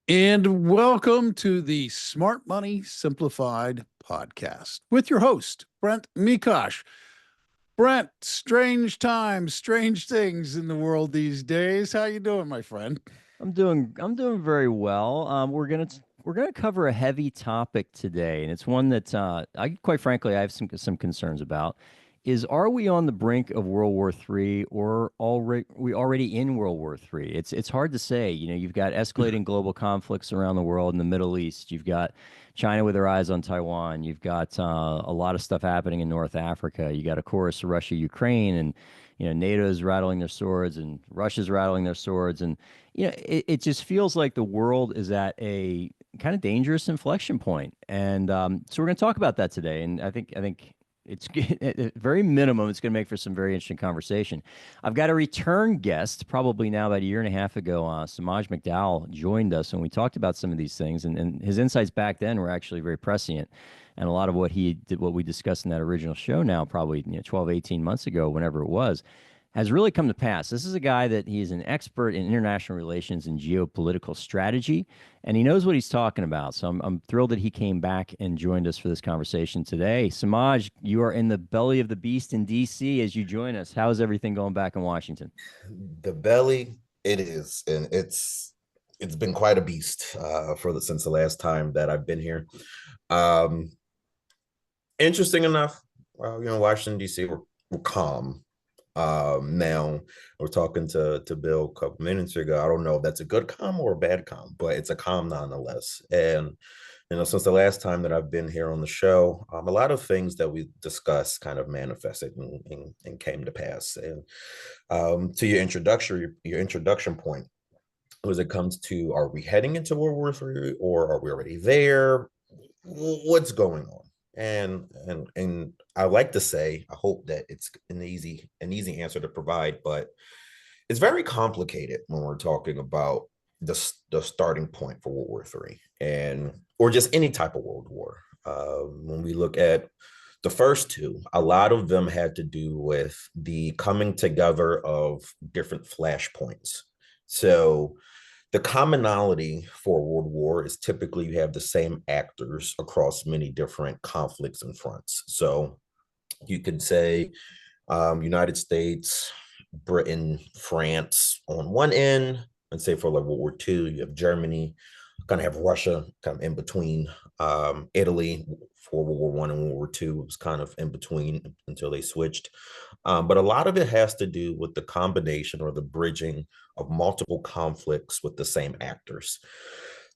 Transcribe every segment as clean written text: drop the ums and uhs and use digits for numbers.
And welcome to the Smart Money Simplified podcast with your host, Brent Mekosh. Brent, strange times, strange things in the world these days. How you doing, my friend? I'm doing very well. We're gonna cover a heavy topic today, and it's one that I quite frankly I have some concerns about. Is Are we on the brink of World War III, or already in World War III? It's hard to say. You know, you've got escalating global conflicts around the world in the Middle East. You've got China with their eyes on Taiwan. You've got a lot of stuff happening in North Africa. You got, of course, Russia, Ukraine, and NATO's rattling their swords, and Russia's rattling their swords, and it just feels like the world is at a kind of dangerous inflection point. And so we're going to talk about that today. And I think it's at very minimum, it's going to make for some very interesting conversation. I've got a return guest, probably now about a year and a half ago. Semaj McDowell joined us, and we talked about some of these things. And his insights back then were actually very prescient. And a lot of what he did, what we discussed in that original show now, probably 12, 18 months ago, whenever it was, has really come to pass. This is a guy that he is an expert in international relations and geopolitical strategy, and he knows what he's talking about. So I'm thrilled that he came back and joined us for this conversation today. Samaj, you are in the belly of the beast in D.C. as you join us. How is everything going back in Washington? The belly, it is, and it's been quite a beast since the last time that I've been here. Um, Interesting enough, Washington D.C. we're calm. Now we're talking to Bill a couple minutes ago. I don't know if that's a good calm or a bad calm, but it's a calm nonetheless. And since the last time that I've been here on the show, a lot of things that we discussed kind of manifested and came to pass. And to your introduction point, as it comes to, are we heading into World War III, or are we already there? What's going on? And I like to say, I hope that it's an easy answer to provide, but it's very complicated when we're talking about the starting point for World War III, and or just any type of world war. When we look at the first two, a lot of them had to do with the coming together of different flashpoints. So the commonality for World War is typically you have the same actors across many different conflicts and fronts. So you could say United States, Britain, France on one end, and say for like World War II, you have Germany, kind of have Russia kind of in between, Italy for World War One and World War II was kind of in between until they switched. But a lot of it has to do with the combination or the bridging of multiple conflicts with the same actors.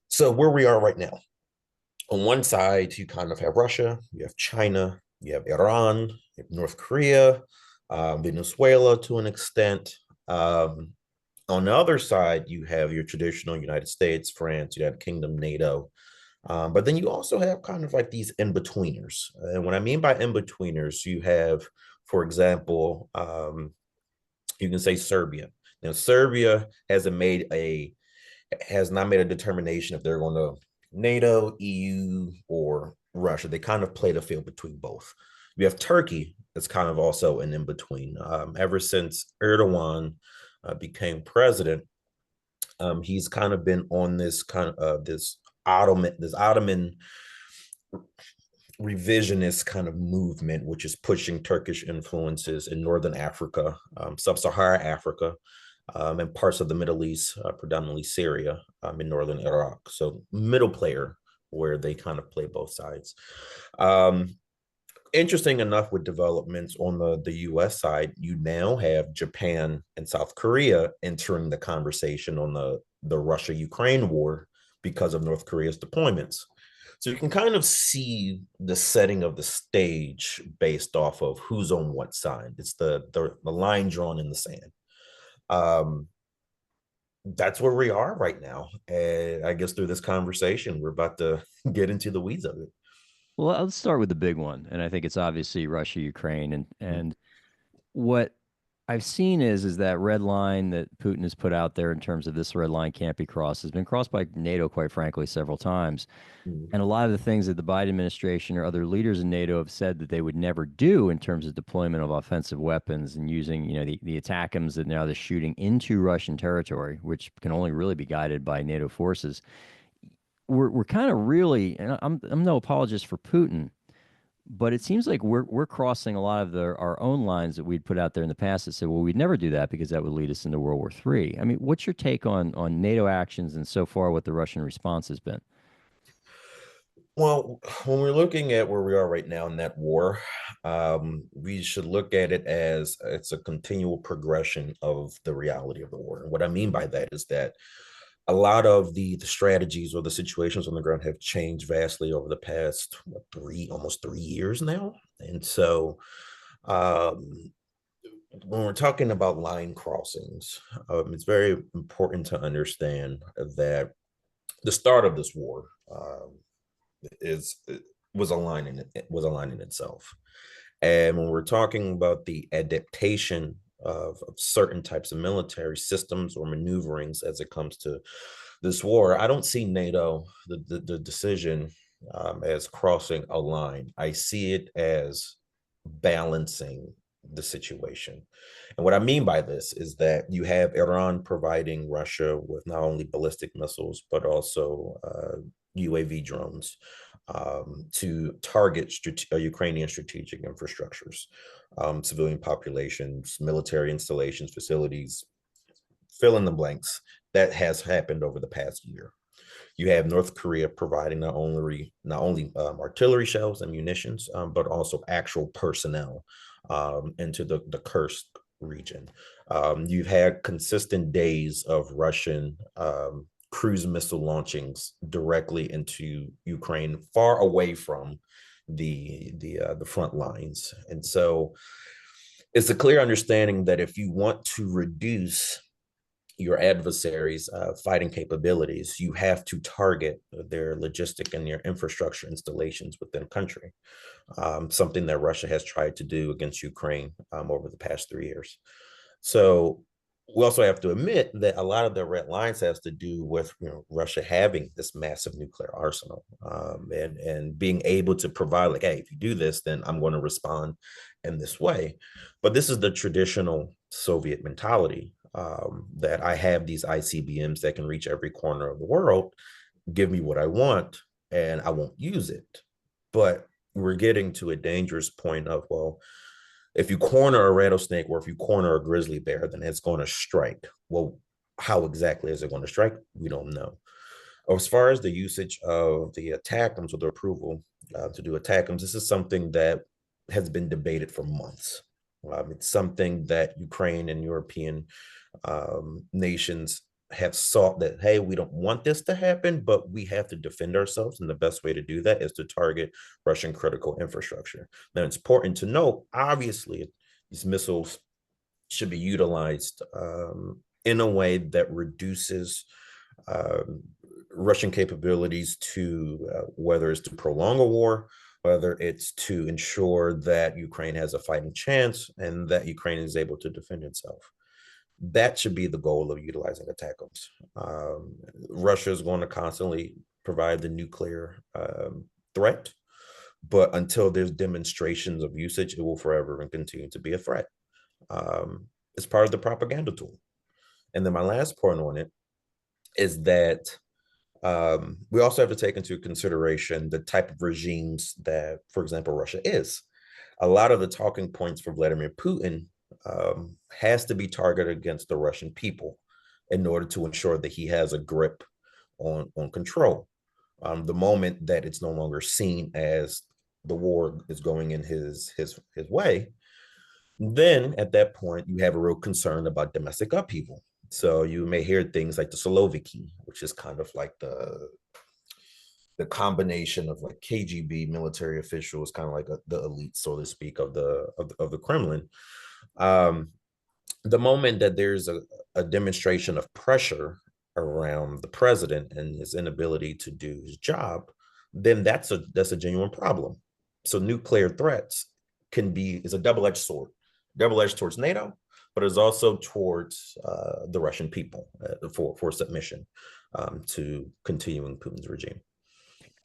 So where we are right now, on one side, you kind of have Russia, you have China, you have Iran, you have North Korea, Venezuela to an extent. On the other side, you have your traditional United States, France, United Kingdom, NATO. But then you also have kind of like these in-betweeners. And what I mean by in-betweeners, you have, for example, you can say Serbia. Now, Serbia has not made a determination if they're going to NATO, EU, or Russia. They kind of play the field between both. You have Turkey that's kind of also an in-between. Ever since Erdogan became president, he's kind of been on this kind of this Ottoman revisionist kind of movement, which is pushing Turkish influences in Northern Africa, Sub-Saharan Africa, and parts of the Middle East, predominantly Syria, in Northern Iraq. So middle player where they kind of play both sides. Interesting enough, with developments on the US side, you now have Japan and South Korea entering the conversation on the Russia-Ukraine war because of North Korea's deployments. So you can kind of see the setting of the stage based off of who's on what side. It's the line drawn in the sand. That's where we are right now. And I guess through this conversation, we're about to get into the weeds of it. Well, let's start with the big one, and I think it's obviously Russia, Ukraine, and what I've seen is that red line that Putin has put out there in terms of this red line can't be crossed has been crossed by NATO, quite frankly, several times. Mhm. And a lot of the things that the Biden administration or other leaders in NATO have said that they would never do in terms of deployment of offensive weapons and using, the ATACMS that now they're shooting into Russian territory, which can only really be guided by NATO forces. We're kind of really, and I'm no apologist for Putin, but it seems like we're crossing a lot of our own lines that we'd put out there in the past that said, well, we'd never do that because that would lead us into World War III. I mean, what's your take on NATO actions and so far what the Russian response has been? Well, when we're looking at where we are right now in that war, we should look at it as it's a continual progression of the reality of the war. And what I mean by that is that a lot of the strategies or the situations on the ground have changed vastly over the past almost 3 years now. And so um, when we're talking about line crossings, it's very important to understand that the start of this war is was aligning itself. And when we're talking about the adaptation of certain types of military systems or maneuverings as it comes to this war, I don't see NATO, the decision, as crossing a line. I see it as balancing the situation. And what I mean by this is that you have Iran providing Russia with not only ballistic missiles, but also UAV drones to target Ukrainian strategic infrastructures, civilian populations, military installations, facilities, fill in the blanks. That has happened over the past year. You have North Korea providing not only artillery shells and munitions, but also actual personnel into the Kursk region. You've had consistent days of Russian cruise missile launchings directly into Ukraine, far away from the front lines, and so it's a clear understanding that if you want to reduce your adversaries' fighting capabilities, you have to target their logistic and their infrastructure installations within the country, something that Russia has tried to do against Ukraine over the past 3 years. So we also have to admit that a lot of the red lines has to do with Russia having this massive nuclear arsenal, and being able to provide, like, hey, if you do this, then I'm going to respond in this way. But this is the traditional Soviet mentality, that I have these ICBMs that can reach every corner of the world, give me what I want, and I won't use it. But we're getting to a dangerous point of, well, if you corner a rattlesnake or if you corner a grizzly bear, then it's going to strike. Well, how exactly is it going to strike? We don't know. As far as the usage of the ATACMS or the approval to do ATACMS, this is something that has been debated for months. It's something that Ukraine and European nations have sought, that, hey, we don't want this to happen, but we have to defend ourselves. And the best way to do that is to target Russian critical infrastructure. Now, it's important to note, obviously, these missiles should be utilized in a way that reduces um, Russian capabilities to, whether it's to prolong a war, whether it's to ensure that Ukraine has a fighting chance and that Ukraine is able to defend itself. That should be the goal of utilizing ATACMS. Russia is going to constantly provide the nuclear threat, but until there's demonstrations of usage, it will forever and continue to be a threat. It's part of the propaganda tool. And then my last point on it is that we also have to take into consideration the type of regimes that, for example, Russia is. A lot of the talking points for Vladimir Putin has to be targeted against the Russian people in order to ensure that he has a grip on control. The moment that it's no longer seen as the war is going in his way, then at that point you have a real concern about domestic upheaval. So you may hear things like the Siloviki, which is kind of like the combination of like KGB military officials, kind of like the elite, so to speak, of the Kremlin. Um, the moment that there's a demonstration of pressure around the president and his inability to do his job, then that's a genuine problem. So nuclear threats is a double-edged sword, double-edged towards NATO, but it's also towards the Russian people for submission to continuing Putin's regime.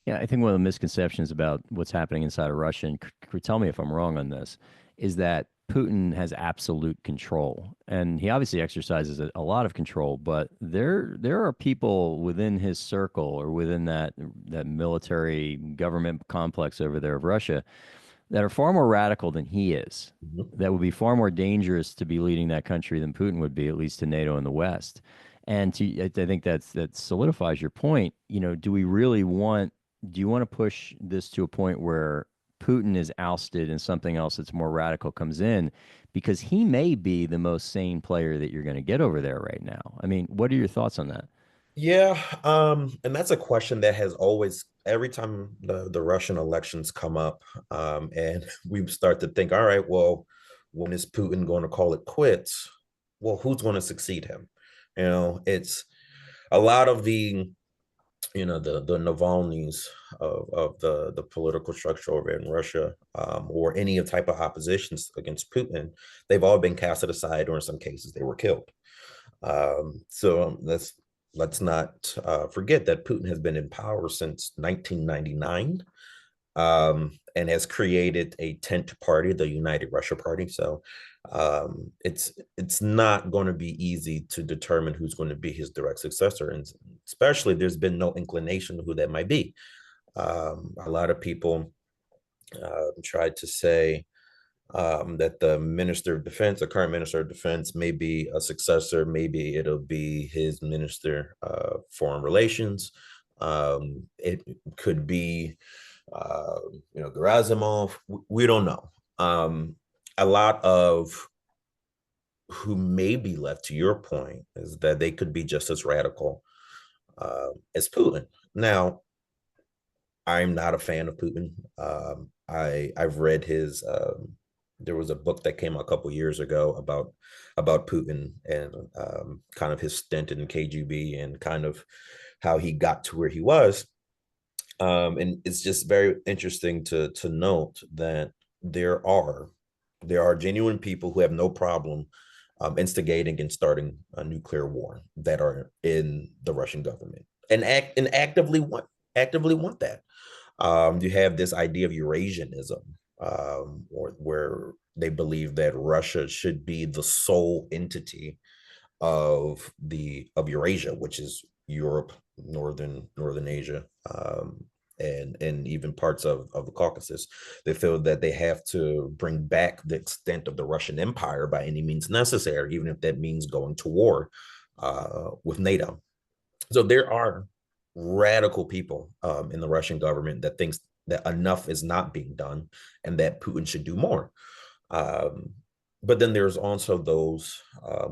Yeah, I think one of the misconceptions about what's happening inside of Russia, and tell me if I'm wrong on this, is that Putin has absolute control, and he obviously exercises a lot of control. But there are people within his circle or within that military government complex over there of Russia that are far more radical than he is. Mhm. That would be far more dangerous to be leading that country than Putin would be, at least to NATO and the West. And I think that solidifies your point. Do we really want? Do you want to push this to a point where Putin is ousted and something else that's more radical comes in? Because he may be the most sane player that you're going to get over there right now. I mean, what are your thoughts on that? Yeah, and that's a question that has always, every time the Russian elections come up, and we start to think, all right, well, when is Putin going to call it quits? Well, who's going to succeed him? It's a lot of the Navalny's of the political structure over in Russia, or any type of oppositions against Putin. They've all been casted aside, or in some cases, they were killed. So let's not forget that Putin has been in power since 1999, and has created a tent party, the United Russia Party. So it's not going to be easy to determine who's going to be his direct successor, and especially there's been no inclination of who that might be. A lot of people tried to say that the Minister of Defense, the current Minister of Defense, may be a successor. Maybe it'll be his Minister of Foreign Relations. It could be, Gerasimov. We don't know. A lot of who may be left, to your point, is that they could be just as radical as Putin. Now, I'm not a fan of Putin. I've read his. There was a book that came out a couple years ago about Putin and kind of his stint in KGB and kind of how he got to where he was. And it's just very interesting to note that there are genuine people who have no problem instigating and starting a nuclear war that are in the Russian government and actively want that. You have this idea of Eurasianism, or where they believe that Russia should be the sole entity of Eurasia, which is Europe, northern Asia, and even parts of the Caucasus. They feel that they have to bring back the extent of the Russian Empire by any means necessary, even if that means going to war with NATO. So there are radical people in the Russian government that thinks that enough is not being done and that Putin should do more. But then there's also those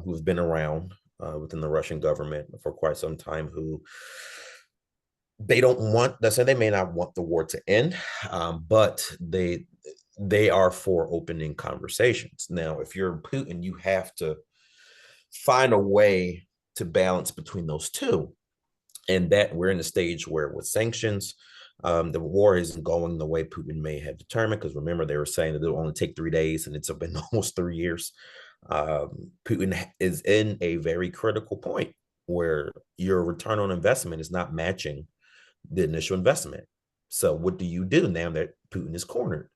who've been around within the Russian government for quite some time who they don't want, let's say they may not want the war to end, but they are for opening conversations. Now, if you're Putin, you have to find a way to balance between those two. And that we're in a stage where with sanctions, the war isn't going the way Putin may have determined, because remember, they were saying that it'll only take 3 days, and it's been almost 3 years. Putin is in a very critical point where your return on investment is not matching the initial investment. So what do you do now that Putin is cornered?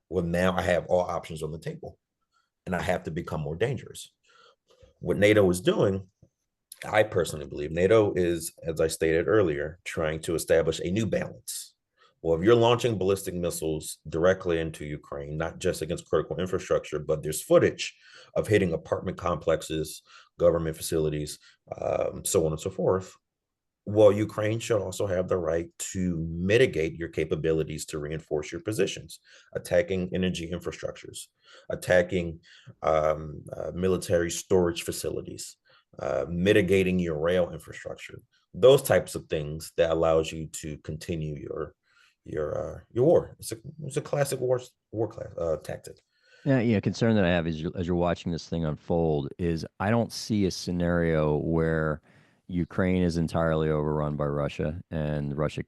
Well, now I have all options on the table, and I have to become more dangerous. What NATO is doing, I personally believe NATO is, as I stated earlier, trying to establish a new balance. Well, if you're launching ballistic missiles directly into Ukraine, not just against critical infrastructure, but there's footage of hitting apartment complexes, government facilities, so on and so forth. Well, Ukraine should also have the right to mitigate your capabilities to reinforce your positions, attacking energy infrastructures, attacking military storage facilities, mitigating your rail infrastructure, those types of things that allows you to continue your war. It's a classic war tactic. Yeah, concern that I have is as you're watching this thing unfold is I don't see a scenario where Ukraine is entirely overrun by Russia and Russia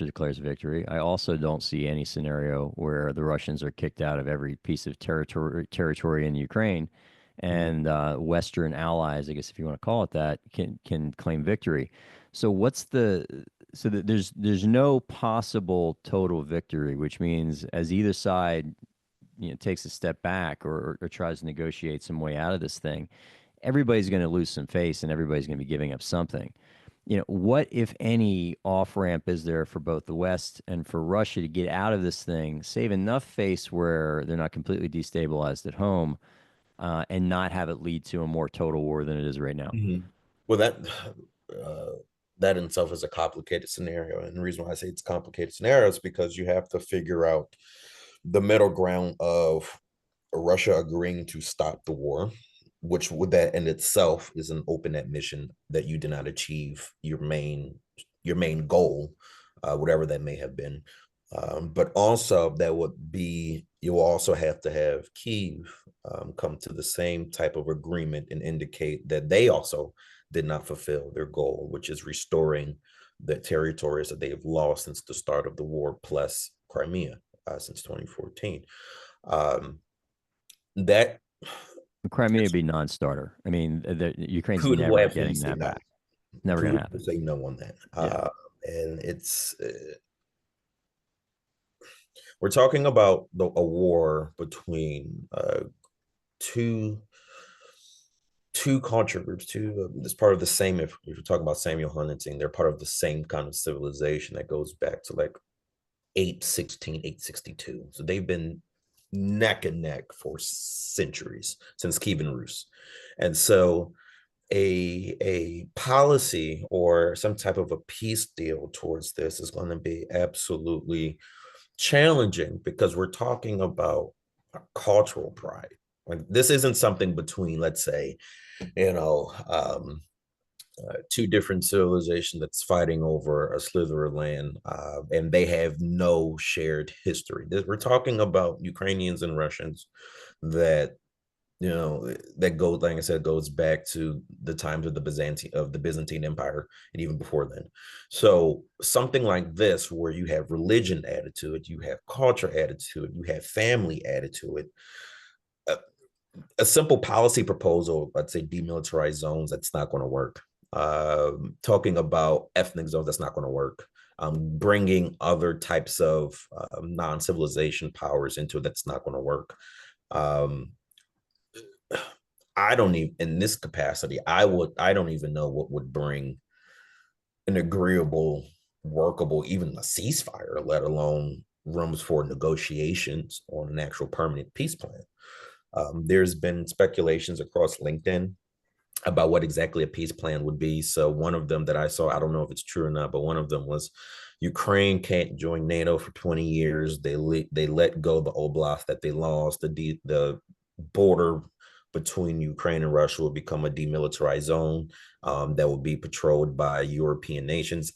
declares victory. I also don't see any scenario where the Russians are kicked out of every piece of territory in Ukraine and Western allies, I guess if you want to call it that, can claim victory. So there's no possible total victory, which means as either side takes a step back or tries to negotiate some way out of this thing, everybody's going to lose some face and everybody's going to be giving up something. What, if any, off ramp is there for both the West and for Russia to get out of this thing, save enough face where they're not completely destabilized at home, and not have it lead to a more total war than it is right now? Well, uh, that in itself is a complicated scenario, and the reason why I say it's a complicated scenario is because you have to figure out the middle ground of Russia agreeing to stop the war, which would, that in itself is an open admission that you did not achieve your main goal, whatever that may have been. But also that would be, you'll also have to have Kyiv come to the same type of agreement and indicate that they also did not fulfill their goal, which is restoring the territories that they have lost since the start of the war, plus Crimea since 2014. That Crimea would be non-starter. I mean, Ukraine's could never getting that back. Never going to happen. Say no on that. Yeah. And it's we're talking about a war between two culture groups. It's part of the same. If you're talking about Samuel Huntington, they're part of the same kind of civilization that goes back to like 862. So they've been neck and neck for centuries, since Kievan Rus. And so a policy or some type of a peace deal towards this is going to be absolutely challenging, because we're talking about cultural pride. Like, this isn't something between, let's say, two different civilizations that's fighting over a slither of land, and they have no shared history. We're talking about Ukrainians and Russians that that goes, like I said, goes back to the times of the Byzantine Empire, and even before then. So something like this, where you have religion added to it, you have culture added to it, you have family added to it. A simple policy proposal, let's say demilitarized zones, that's not going to work. Talking about ethnic zones, that's not going to work. Bringing other types of non-civilization powers into it, that's not going to work. I don't even, in this capacity, I don't even know what would bring an agreeable, workable, even a ceasefire, let alone rooms for negotiations on an actual permanent peace plan. There's been speculations across LinkedIn about what exactly a peace plan would be. So one of them that I saw, I don't know if it's true or not, but one of them was Ukraine can't join NATO for 20 years. They let go the oblast that they lost. The border between Ukraine and Russia will become a demilitarized zone that will be patrolled by European nations.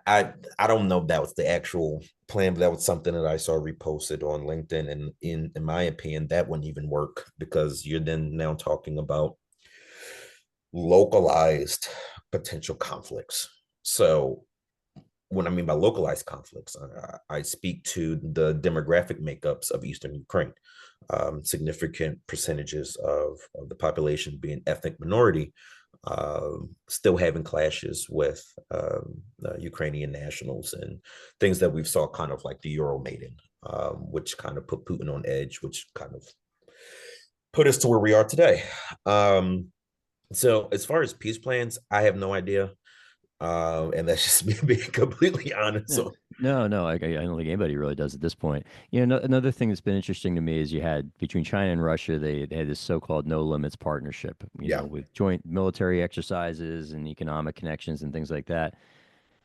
I don't know if that was the actual plan, but that was something that I saw reposted on LinkedIn. And in my opinion, that wouldn't even work, because you're then now talking about localized potential conflicts. So what I mean by localized conflicts, I speak to the demographic makeups of Eastern Ukraine. Significant percentages of the population being ethnic minority, still having clashes with Ukrainian nationals, and things that we've saw kind of like the Euromaidan, which kind of put Putin on edge, which kind of put us to where we are today. So as far as peace plans, I have no idea. And that's just me being completely honest. Yeah. No, I don't think anybody really does at this point. Another thing that's been interesting to me is you had, between China and Russia, they had this so-called no limits partnership, with joint military exercises and economic connections and things like that.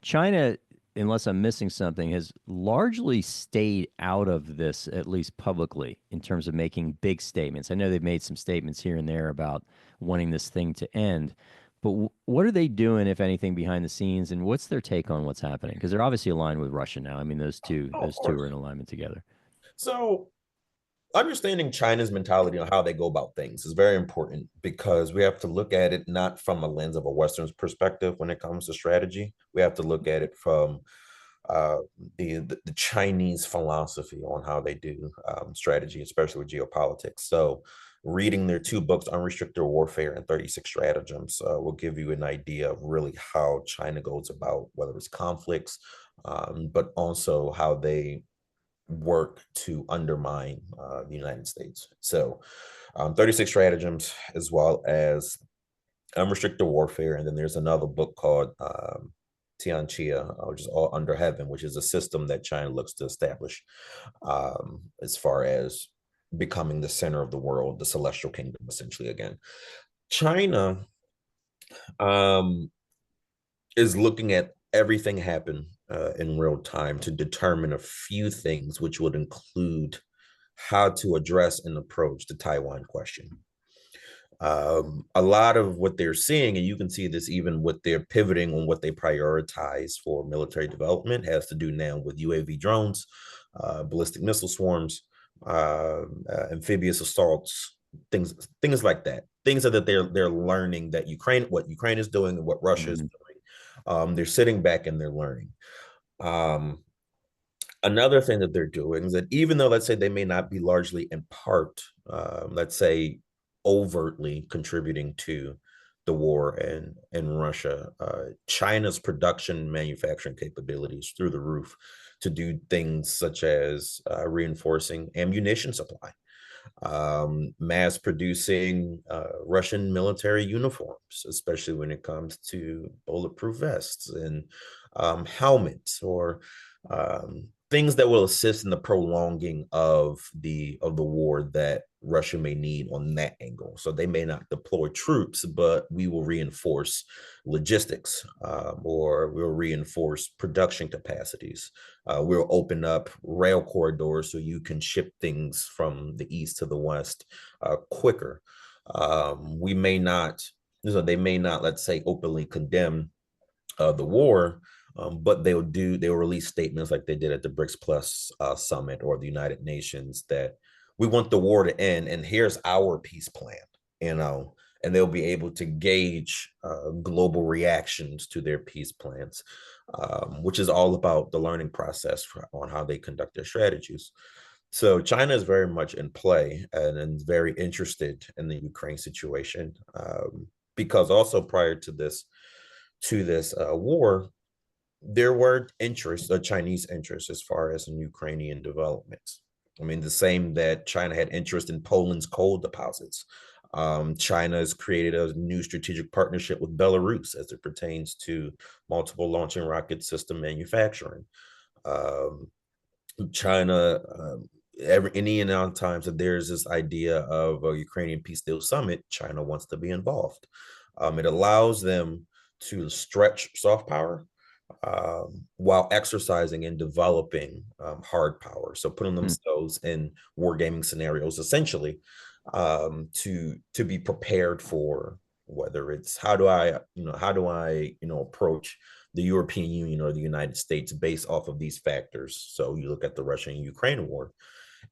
China, unless I'm missing something, has largely stayed out of this, at least publicly, in terms of making big statements. I know they've made some statements here and there about wanting this thing to end. But what are they doing, if anything, behind the scenes, and what's their take on what's happening? Because they're obviously aligned with Russia now. I mean, those two are in alignment together. So understanding China's mentality on how they go about things is very important, because we have to look at it not from a lens of a Western perspective when it comes to strategy. We have to look at it from the Chinese philosophy on how they do strategy, especially with geopolitics. So reading their two books, Unrestricted Warfare and 36 Stratagems, will give you an idea of really how China goes about, whether it's conflicts, but also how they work to undermine the United States. So 36 Stratagems, as well as Unrestricted Warfare. And then there's another book called Tianxia, which is All Under Heaven, which is a system that China looks to establish as far as becoming the center of the world, the celestial kingdom, essentially again. China is looking at everything happen in real time to determine a few things, which would include how to address and approach the Taiwan question. A lot of what they're seeing, and you can see this even with their pivoting on what they prioritize for military development, has to do now with UAV drones, ballistic missile swarms, amphibious assaults, things like that. Things that they're learning that what Ukraine is doing and what Russia is doing. They're sitting back and they're learning. Another thing that they're doing is that even though, let's say, they may not be largely in part, let's say, overtly contributing to the war in Russia, China's production manufacturing capabilities through the roof to do things such as reinforcing ammunition supply, mass producing Russian military uniforms, especially when it comes to bulletproof vests and helmets, or things that will assist in the prolonging of the war that Russia may need on that angle. So they may not deploy troops, but we will reinforce logistics, or we'll reinforce production capacities. We'll open up rail corridors so you can ship things from the east to the west quicker. They may not, let's say, openly condemn the war, but they'll release statements like they did at the BRICS Plus summit or the United Nations that we want the war to end, and here's our peace plan, and they'll be able to gauge global reactions to their peace plans, which is all about the learning process on how they conduct their strategies. So China is very much in play and very interested in the Ukraine situation, because also prior to this war, there were Chinese interests as far as in Ukrainian developments. I mean, the same that China had interest in Poland's coal deposits. China has created a new strategic partnership with Belarus as it pertains to multiple launching rocket system manufacturing. China, any amount of times that there's this idea of a Ukrainian peace deal summit, China wants to be involved. It allows them to stretch soft power while exercising and developing hard power. So putting themselves in wargaming scenarios, essentially, to be prepared for whether it's how do I approach the European Union or the United States based off of these factors. So you look at the Russian and Ukraine war.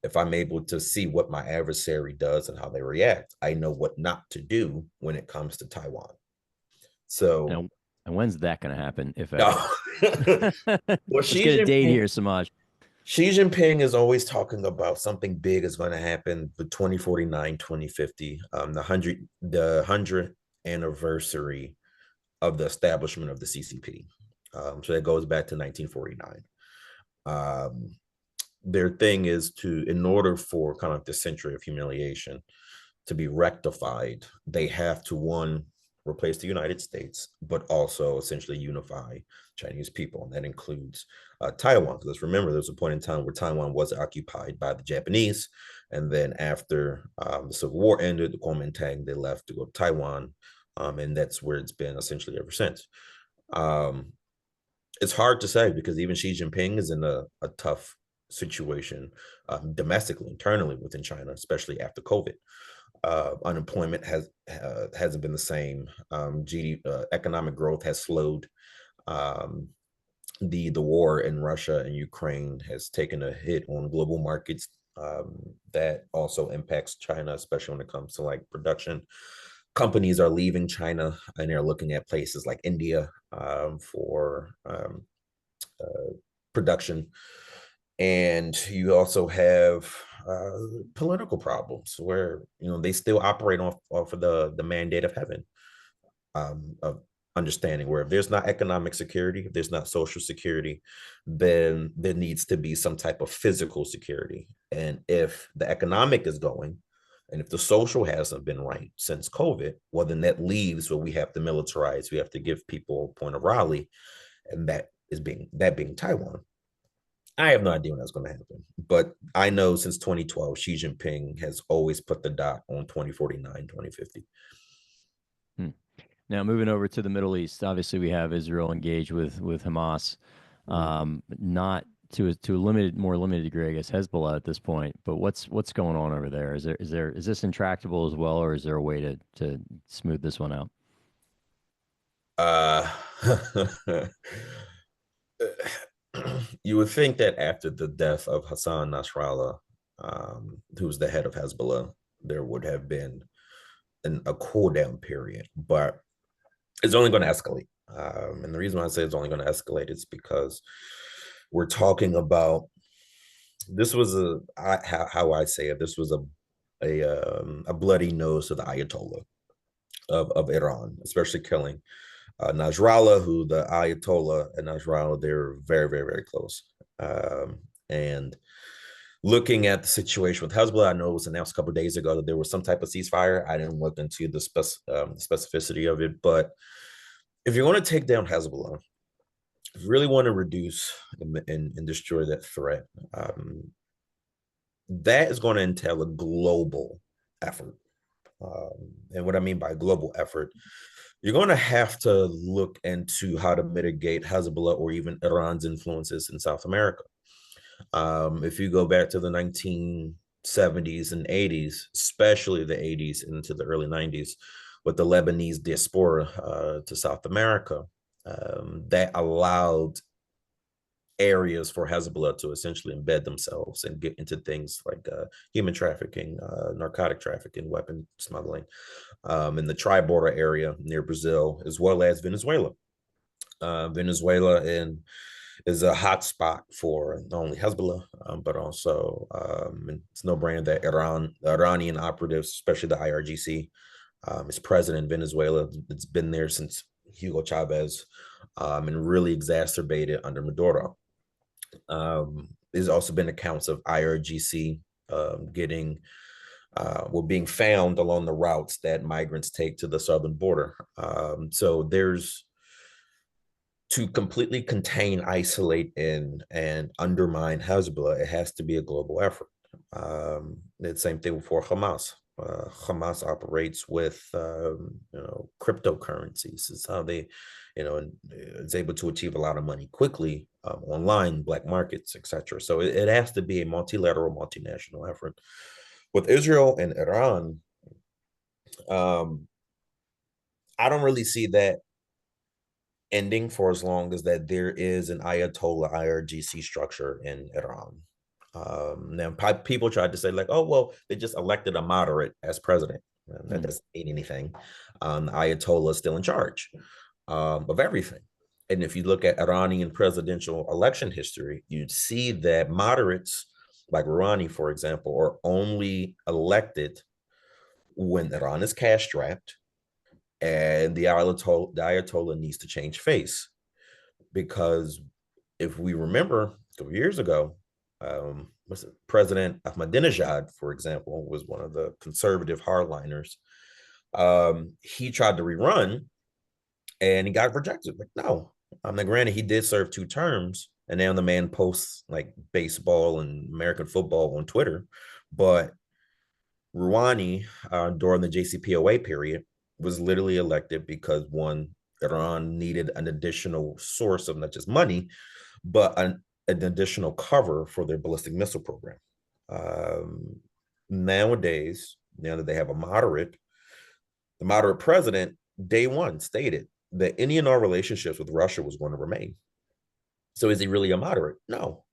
If I'm able to see what my adversary does and how they react, I know what not to do when it comes to Taiwan. So, and when's that going to happen, if ever? Well, Let's get a date here, Semaj. Xi Jinping is always talking about something big is going to happen for 2049, 2050, the 100th anniversary of the establishment of the CCP. So that goes back to 1949. Their thing is in order for kind of the century of humiliation to be rectified, they have to, one, replace the United States, but also essentially unify Chinese people. And that includes Taiwan. Because let's remember, there was a point in time where Taiwan was occupied by the Japanese. And then after the Civil War ended, the Kuomintang, they left to go to Taiwan. And that's where it's been essentially ever since. It's hard to say because even Xi Jinping is in a tough situation domestically, internally within China, especially after COVID. Unemployment hasn't been the same. Economic growth has slowed. The war in Russia and Ukraine has taken a hit on global markets that also impacts China, especially when it comes to like production. Companies are leaving China and they're looking at places like India for production. And you also have political problems where they still operate off of the mandate of heaven, of understanding where if there's not economic security, if there's not social security, then there needs to be some type of physical security. And if the economic is going, and if the social hasn't been right since COVID, well, then that leaves where we have to militarize, we have to give people a point of rally, and that being Taiwan. I have no idea when that's going to happen, but I know since 2012, Xi Jinping has always put the dot on 2049, 2050. Now, moving over to the Middle East, obviously we have Israel engaged with Hamas, not to a more limited degree, I guess, Hezbollah at this point. But what's going on over there? Is this intractable as well, or is there a way to smooth this one out? You would think that after the death of Hassan Nasrallah, who was the head of Hezbollah, there would have been a cool down period, but it's only going to escalate. And the reason why I say it's only going to escalate is because we're talking about, this was how I say it, this was a bloody nose to the Ayatollah of Iran, especially killing Nasrallah, who the Ayatollah and Nasrallah, they're very, very, very close. And looking at the situation with Hezbollah, I know it was announced a couple of days ago that there was some type of ceasefire. I didn't look into the specificity of it, but if you're going to take down Hezbollah, if you really want to reduce and destroy that threat, that is going to entail a global effort. And what I mean by global effort, you're going to have to look into how to mitigate Hezbollah or even Iran's influences in South America. If you go back to the 1970s and 80s, especially the 80s into the early 90s, with the Lebanese diaspora to South America, that allowed areas for Hezbollah to essentially embed themselves and get into things like human trafficking, narcotic trafficking, weapon smuggling, in the tri-border area near Brazil, as well as Venezuela. Venezuela is a hot spot for not only Hezbollah, but also it's no brainer that Iranian operatives, especially the IRGC, is present in Venezuela. It's been there since Hugo Chavez, and really exacerbated under Maduro. There's also been accounts of IRGC being found along the routes that migrants take to the southern border. So there's, to completely contain, isolate, and undermine Hezbollah, it has to be a global effort. The same thing for Hamas. Hamas operates with cryptocurrencies. It's how they is able to achieve a lot of money quickly online, black markets, etc. So it has to be a multilateral, multinational effort. With Israel and Iran, I don't really see that ending for as long as that there is an Ayatollah IRGC structure in Iran. Now, people tried to say like, oh, well, they just elected a moderate as president. That doesn't mean anything. The Ayatollah is still in charge of everything. And if you look at Iranian presidential election history, you'd see that moderates like Rouhani, for example, are only elected when Iran is cash strapped and the Ayatollah needs to change face. Because if we remember a couple years ago, President Ahmadinejad, for example, was one of the conservative hardliners. He tried to rerun and he got rejected. Like, no. Now, granted, he did serve 2 terms, and now the man posts like baseball and American football on Twitter. But Rouhani, during the JCPOA period, was literally elected because, one, Iran needed an additional source of not just money, but an additional cover for their ballistic missile program. Nowadays, now that they have the moderate president, day one stated that any and all relationships with Russia was going to remain. So is he really a moderate? No,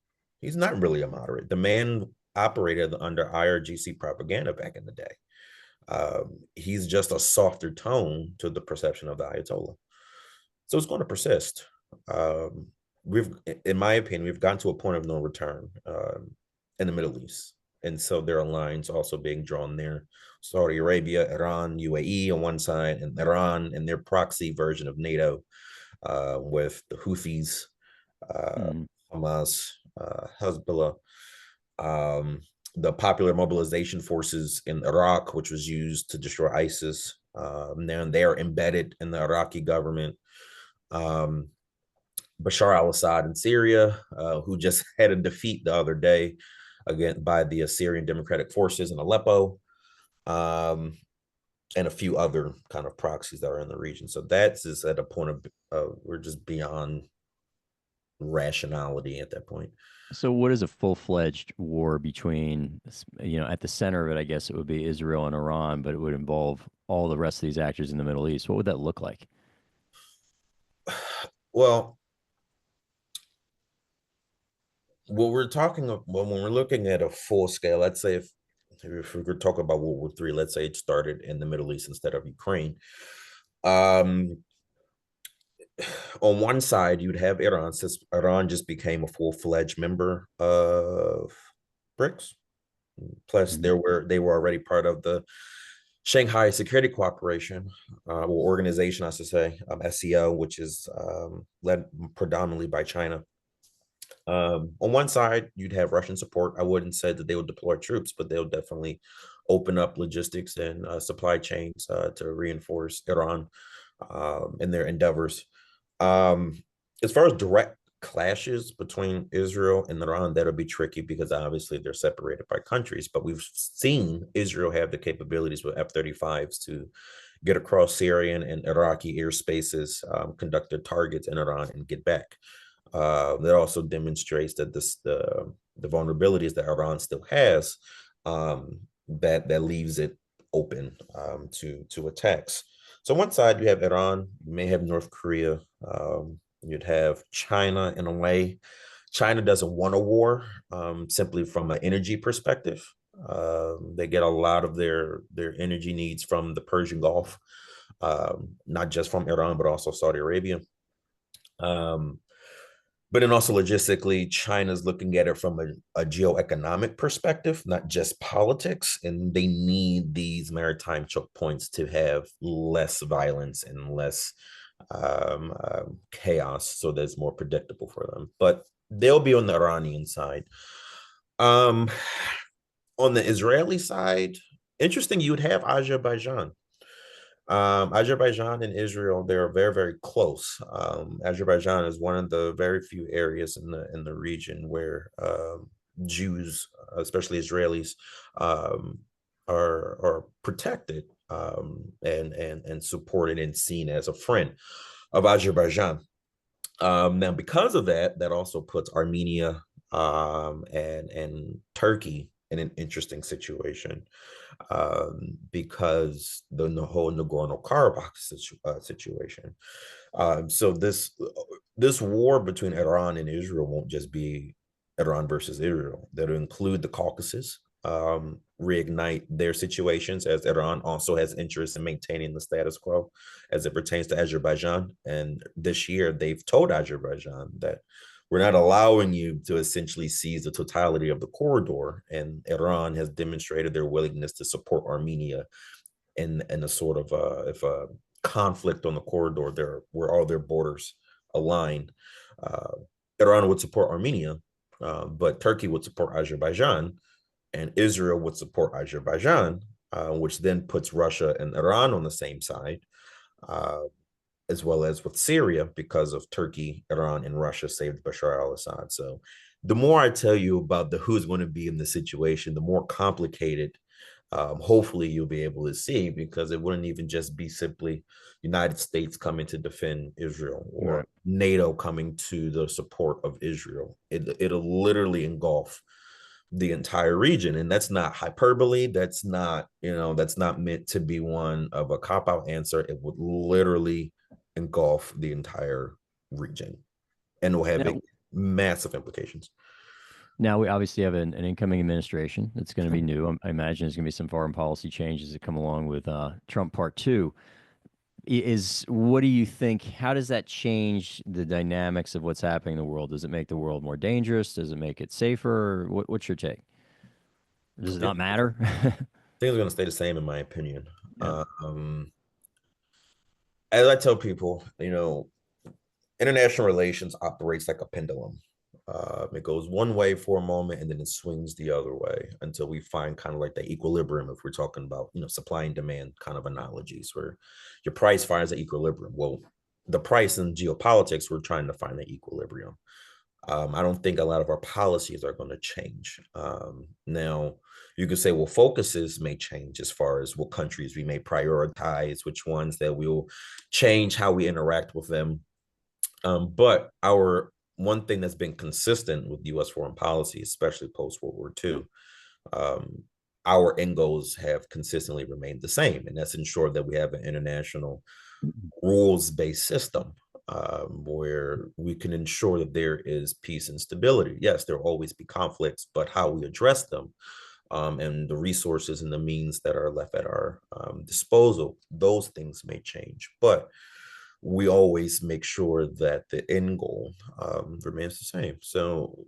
he's not really a moderate. The man operated under IRGC propaganda back in the day. He's just a softer tone to the perception of the Ayatollah. So it's going to persist. In my opinion, we've gotten to a point of no return in the Middle East. And so there are lines also being drawn there. Saudi Arabia, Iran, UAE on one side, and Iran and their proxy version of NATO with the Houthis, Hmm. Hamas, Hezbollah, the Popular Mobilization Forces in Iraq, which was used to destroy ISIS. They're embedded in the Iraqi government. Bashar al-Assad in Syria, who just had a defeat the other day again by the Syrian Democratic Forces in Aleppo, and a few other kind of proxies that are in the region. So that's just at a point of we're just beyond rationality at that point. So what is a full-fledged war between, at the center of it, I guess it would be Israel and Iran, but it would involve all the rest of these actors in the Middle East. What would that look like? Well, what we're talking about when we're looking at a full scale, let's say if we're talking about World War III, let's say it started in the Middle East instead of Ukraine. On one side, you'd have Iran, since Iran just became a full-fledged member of BRICS. Plus, Mhm. they were already part of the Shanghai Security Cooperation, or organization, I should say, SCO, which is led predominantly by China. On one side, you'd have Russian support. I wouldn't say that they would deploy troops, but they'll definitely open up logistics and supply chains to reinforce Iran in their endeavors. As far as direct clashes between Israel and Iran, that'll be tricky because obviously they're separated by countries. But we've seen Israel have the capabilities with F-35s to get across Syrian and Iraqi airspaces, conduct their targets in Iran, and get back. That also demonstrates that the vulnerabilities that Iran still has, that leaves it open to attacks. So one side you have Iran, you may have North Korea, you'd have China in a way. China doesn't want a war, simply from an energy perspective. They get a lot of their energy needs from the Persian Gulf, not just from Iran, but also Saudi Arabia. But then also logistically, China's looking at it from a geoeconomic perspective, not just politics. And they need these maritime choke points to have less violence and less chaos, so that it's more predictable for them. But they'll be on the Iranian side. On the Israeli side, interesting, you would have Azerbaijan. Azerbaijan and Israel, they're very, very close. Azerbaijan is one of the very few areas in the region where Jews, especially Israelis, are protected, and supported and seen as a friend of Azerbaijan. Now, because of that, that also puts Armenia and Turkey in an interesting situation, because the whole Nagorno-Karabakh situation. So this war between Iran and Israel won't just be Iran versus Israel. That'll include the Caucasus, reignite their situations, as Iran also has interest in maintaining the status quo as it pertains to Azerbaijan. And this year, they've told Azerbaijan that we're not allowing you to essentially seize the totality of the corridor. And Iran has demonstrated their willingness to support Armenia in a sort of if a conflict on the corridor there, where all their borders align. Iran would support Armenia, but Turkey would support Azerbaijan, and Israel would support Azerbaijan, which then puts Russia and Iran on the same side, as well as with Syria, because of Turkey, Iran, and Russia saved Bashar al-Assad. So the more I tell you about who's going to be in the situation, the more complicated, hopefully you'll be able to see, because it wouldn't even just be simply United States coming to defend Israel, or Right. NATO coming to the support of Israel. It'll literally engulf the entire region, and that's not hyperbole. That's not meant to be one of a cop-out answer. It would literally engulf the entire region, and will have Now, massive implications. now we obviously have an incoming administration that's going to be new. I imagine there's going to be some foreign policy changes that come along with Trump Part Two. What do you think? How does that change the dynamics of what's happening in the world? Does it make the world more dangerous? Does it make it safer? What's your take? Does it Things not matter? things are going to stay the same, in my opinion. Yeah. As I tell people, international relations operates like a pendulum. It goes one way for a moment and then it swings the other way until we find kind of like the equilibrium. If we're talking about, supply and demand kind of analogies where your price finds the equilibrium. Well, the price in geopolitics, we're trying to find the equilibrium. I don't think a lot of our policies are going to change. Now, you could say, well, focuses may change as far as what countries we may prioritize, which ones that we'll change how we interact with them. But our one thing that's been consistent with U.S. foreign policy, especially post World War II, um, our end goals have consistently remained the same, and that's ensure that we have an international rules-based system where we can ensure that there is peace and stability. Yes, there will always be conflicts, but how we address them and the resources and the means that are left at our disposal, those things may change. But we always make sure that the end goal remains the same. So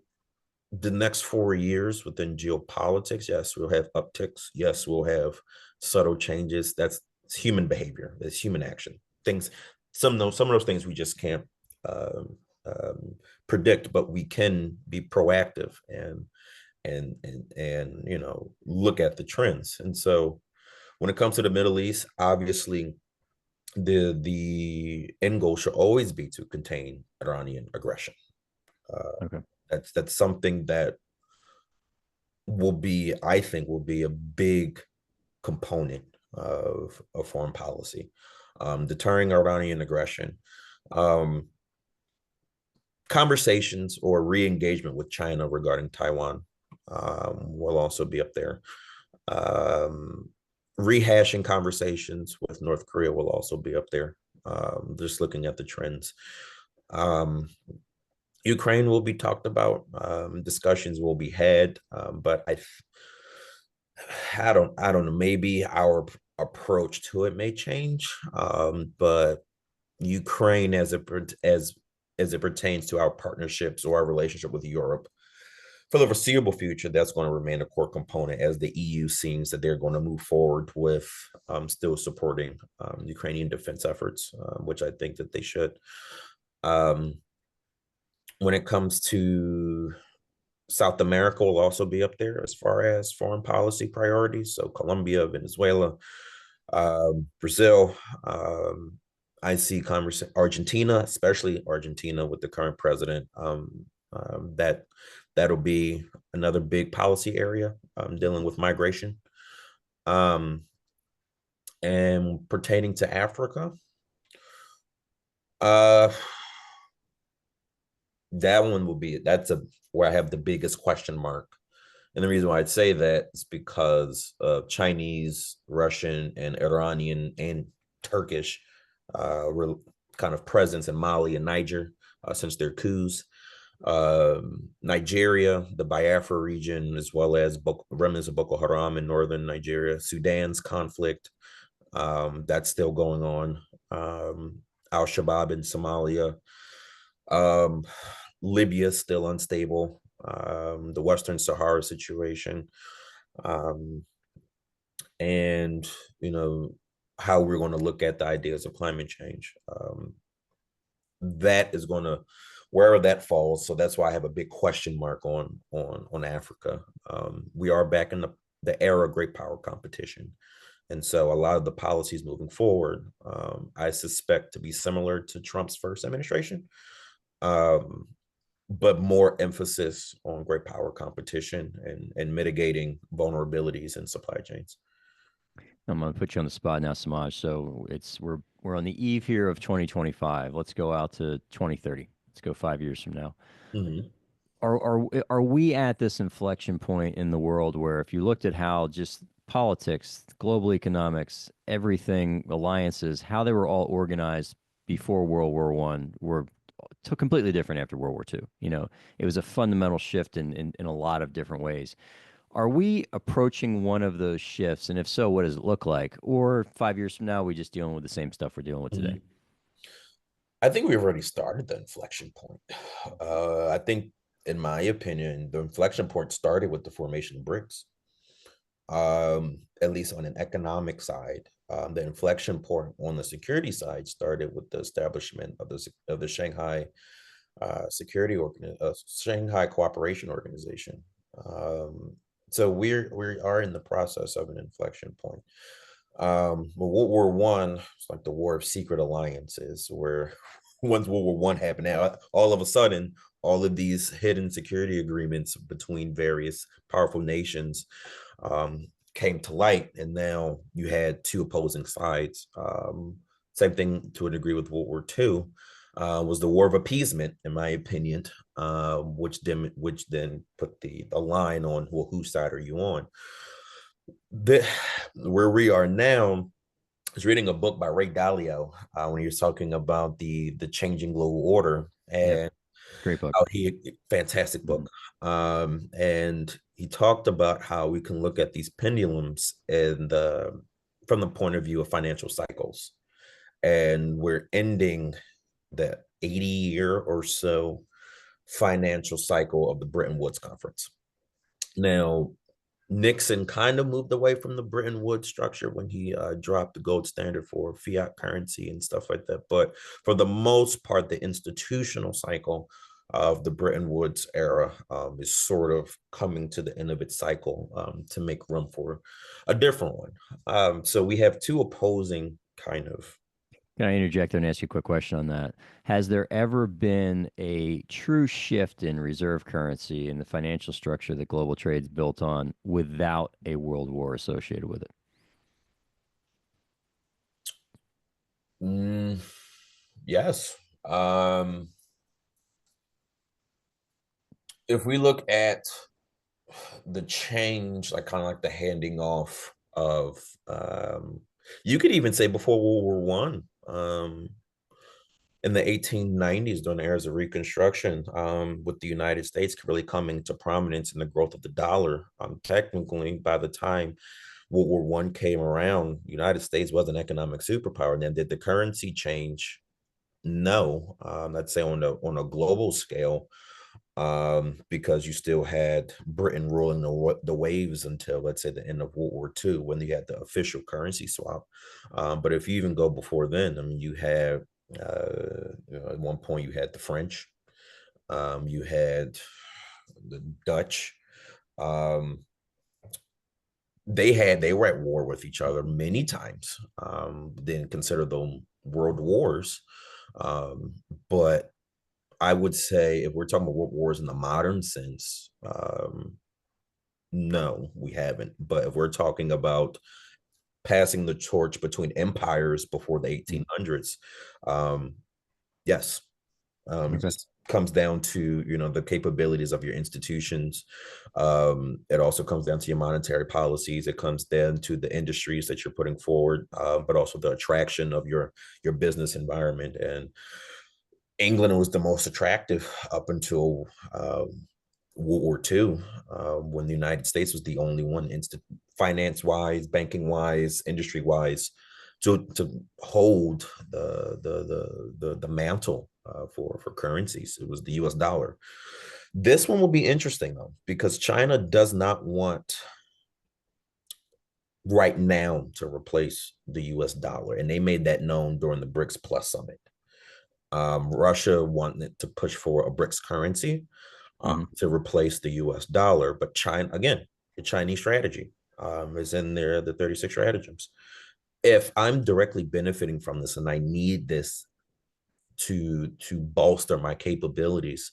the next 4 years within geopolitics, yes, we'll have upticks. Yes, we'll have subtle changes. That's human behavior. That's human action. Things, some of those things we just can't um, predict, but we can be proactive and look at the trends. And so when it comes to the Middle East, obviously the end goal should always be to contain Iranian aggression. Okay. That's something that I think will be a big component of foreign policy, deterring Iranian aggression. Conversations or re-engagement with China regarding Taiwan will also be up there. Rehashing conversations with North Korea will also be up there. Just looking at the trends. Ukraine will be talked about. Discussions will be had, but I don't know. Maybe our approach to it may change, but Ukraine, as it pertains to our partnerships or our relationship with Europe, for the foreseeable future, that's going to remain a core component as the EU seems that they're going to move forward with still supporting Ukrainian defense efforts, which I think that they should. When it comes to South America, will also be up there as far as foreign policy priorities. So Colombia, Venezuela, Brazil. I see Argentina, especially Argentina with the current president. That'll be another big policy area dealing with migration. And pertaining to Africa, that one will be where I have the biggest question mark. And the reason why I'd say that is because of Chinese, Russian, and Iranian and Turkish kind of presence in Mali and Niger since their coups. Nigeria, the Biafra region, as well as remnants of Boko Haram in northern Nigeria, Sudan's conflict, that's still going on. Al-Shabaab in Somalia. Libya is still unstable. The Western Sahara situation. And, how we're going to look at the ideas of climate change. That is going to, wherever that falls. So that's why I have a big question mark on Africa. We are back in the era of great power competition. And so a lot of the policies moving forward, I suspect to be similar to Trump's first administration, but more emphasis on great power competition and mitigating vulnerabilities in supply chains. I'm going to put you on the spot now, Semaj. So we're on the eve here of 2025. Let's go out to 2030. Let's go 5 years from now. Mm-hmm. Are we at this inflection point in the world where if you looked at how just politics, global economics, everything, alliances, how they were all organized before World War One were completely different after World War Two? It was a fundamental shift in a lot of different ways. Are we approaching one of those shifts? And if so, what does it look like? Or 5 years from now, we just dealing with the same stuff we're dealing with today? I think we've already started the inflection point. I think, in my opinion, the inflection point started with the formation of BRICS. at least on an economic side. The inflection point on the security side started with the establishment of the Shanghai Shanghai Cooperation Organization. So we are in the process of an inflection point. World War One, it's like the war of secret alliances, where once World War One happened, now all of a sudden, all of these hidden security agreements between various powerful nations came to light, and now you had two opposing sides. Same thing to a degree with World War Two. Was the war of appeasement, in my opinion, which then put the line on, well, whose side are you on? Where we are now is reading a book by Ray Dalio when he was talking about the changing global order, and great book. Fantastic book. And he talked about how we can look at these pendulums from the point of view of financial cycles, and we're ending the 80-year or so financial cycle of the Bretton Woods Conference. Now, Nixon kind of moved away from the Bretton Woods structure when he dropped the gold standard for fiat currency and stuff like that. But for the most part, the institutional cycle of the Bretton Woods era is sort of coming to the end of its cycle to make room for a different one. So we have two opposing kind of. Can I interject and ask you a quick question on that? Has there ever been a true shift in reserve currency in the financial structure that global trade's built on without a world war associated with it? Yes. If we look at the change, like kind of like the handing off of, you could even say before World War One, in the 1890s, during the eras of Reconstruction, with the United States really coming to prominence in the growth of the dollar. Technically, by the time World War One came around, United States was an economic superpower. Now, did the currency change? No. Let's say on a global scale, because you still had Britain ruling the waves until, let's say, the end of World War II, when you had the official currency swap. But if you even go before then, I mean, you had at one point you had the French, you had the Dutch. They were at war with each other many times. Didn't consider them world wars, but I would say if we're talking about world wars in the modern sense, no, we haven't. But if we're talking about passing the torch between empires before the 1800s, yes. It just comes down to, the capabilities of your institutions. It also comes down to your monetary policies. It comes down to the industries that you're putting forward, but also the attraction of your business environment. And England was the most attractive up until World War II, when the United States was the only one, finance-wise, banking-wise, industry-wise, to hold the mantle for currencies. It was the U.S. dollar. This one will be interesting, though, because China does not want right now to replace the U.S. dollar, and they made that known during the BRICS Plus summit. Russia wanted to push for a BRICS currency to replace the US dollar. But China, again, the Chinese strategy is in there, the 36 stratagems. If I'm directly benefiting from this and I need this to bolster my capabilities,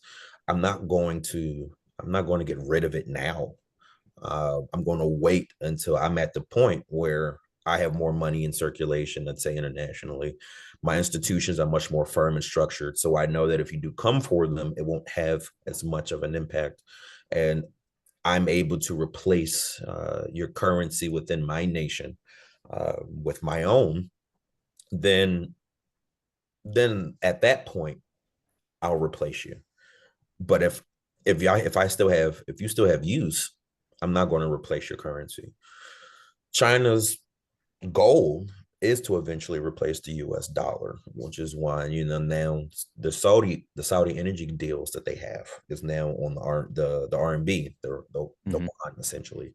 I'm not going to get rid of it now. I'm going to wait until I'm at the point where I have more money in circulation, let's say internationally. My institutions are much more firm and structured. So I know that if you do come for them, it won't have as much of an impact. And I'm able to replace your currency within my nation with my own. Then at that point, I'll replace you. But if you still have use, I'm not going to replace your currency. China's goal is to eventually replace the US dollar, which is why, now the Saudi energy deals that they have is now on the RMB, the yuan, essentially.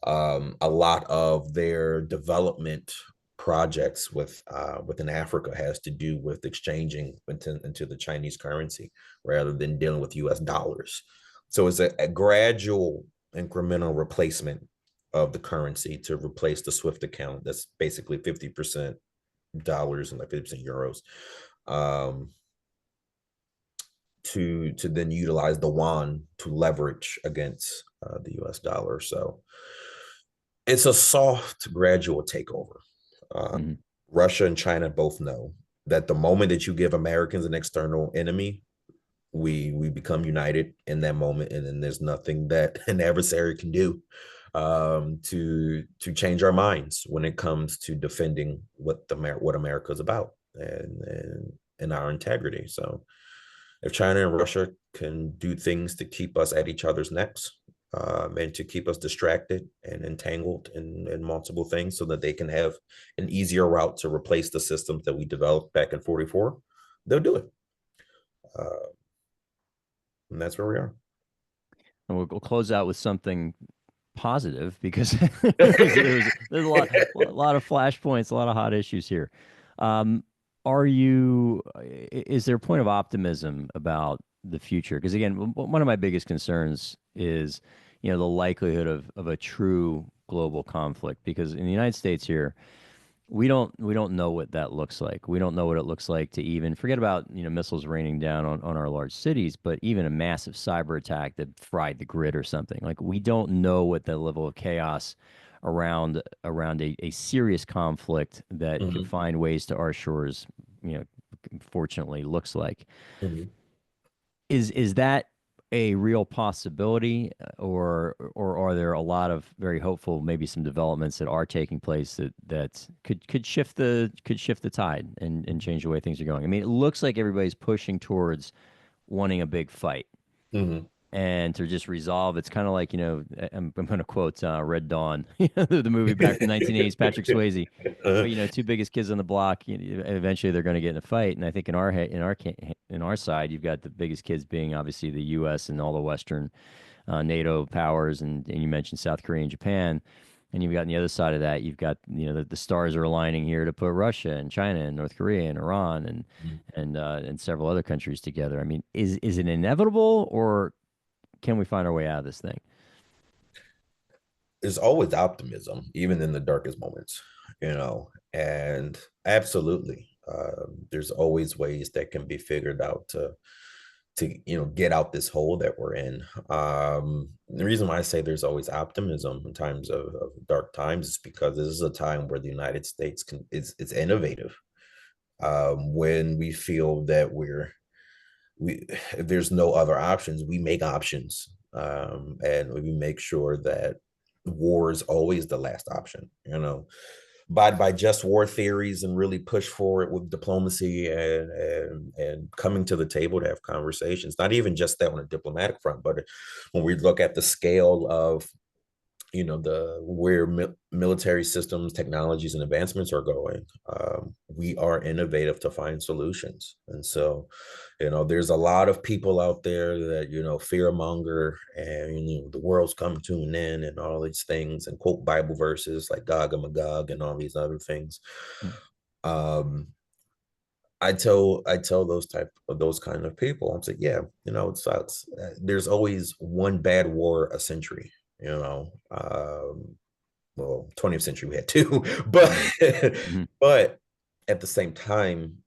A lot of their development projects within Africa has to do with exchanging into the Chinese currency rather than dealing with US dollars. So it's a gradual incremental replacement of the currency to replace the SWIFT account. That's basically 50% dollars and like 50% euros. To then utilize the yuan to leverage against the US dollar. So it's a soft, gradual takeover. Mm-hmm. Russia and China both know that the moment that you give Americans an external enemy, we become united in that moment, and then there's nothing that an adversary can do to change our minds when it comes to defending what America is about and our integrity. So if China and Russia can do things to keep us at each other's necks, and to keep us distracted and entangled in multiple things so that they can have an easier route to replace the systems that we developed back in 44, they'll do it. And that's where we are. And we'll close out with something positive because there's a lot of flashpoints, a lot of hot issues here. Is there a point of optimism about the future? Because again, one of my biggest concerns is, the likelihood of a true global conflict. Because in the United States here, we don't know what that looks like. We don't know what it looks like to even forget about missiles raining down on our large cities, but even a massive cyber attack that fried the grid or something. Like, we don't know what the level of chaos around a serious conflict that could find ways to our shores, fortunately looks like. Is that a real possibility, or are there a lot of very hopeful, maybe some developments that are taking place that could shift the tide and change the way things are going? I mean, it looks like everybody's pushing towards wanting a big fight. And to just resolve, it's kind of like, I'm going to quote Red Dawn, the movie back from the 1980s, Patrick Swayze. But, two biggest kids on the block, eventually they're going to get in a fight. And I think in our side, you've got the biggest kids being obviously the U.S. and all the Western NATO powers, and you mentioned South Korea and Japan. And you've got on the other side of that, you've got the stars are aligning here to put Russia and China and North Korea and Iran and several other countries together. I mean, is it inevitable, or can we find our way out of this thing? There's always optimism, even in the darkest moments, and absolutely, there's always ways that can be figured out to get out this hole that we're in. The reason why I say there's always optimism in times of dark times is because this is a time where the United States it's innovative. When we feel that if there's no other options, we make options, and we make sure that war is always the last option. By just war theories and really push forward with diplomacy and coming to the table to have conversations. Not even just that on a diplomatic front, but when we look at the scale of where military systems, technologies, and advancements are going, we are innovative to find solutions. And so, there's a lot of people out there that fear monger and the world's coming to an end and all these things, and quote Bible verses like Gog and Magog and all these other things. I tell those kind of people, I'm saying, yeah, it sucks. There's always one bad war a century. Well, 20th century we had two, but but at the same time,